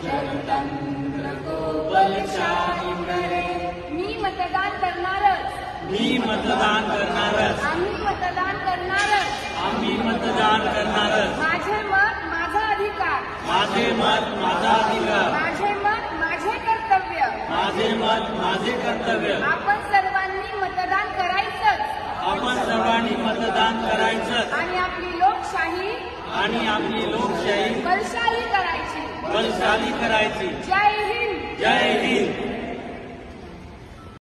जनतंत्र को बलशाली करे. मी मतदान करणारच. मी मतदान करणारच. आम्ही मतदान करणारच. आम्ही मतदान करणारच. माझे मत माझा अधिकार. माझे मत माझा अधिकार. माझे मत माझे कर्तव्य. माझे मत माझे कर्तव्य. आपण सर्वांनी मतदान करायचंच. आपण सर्वांनी मतदान करायचं आणि आपली लोकशाही बलशाली बलशाली करायची. करायची. जय हिंद. जय हिंद.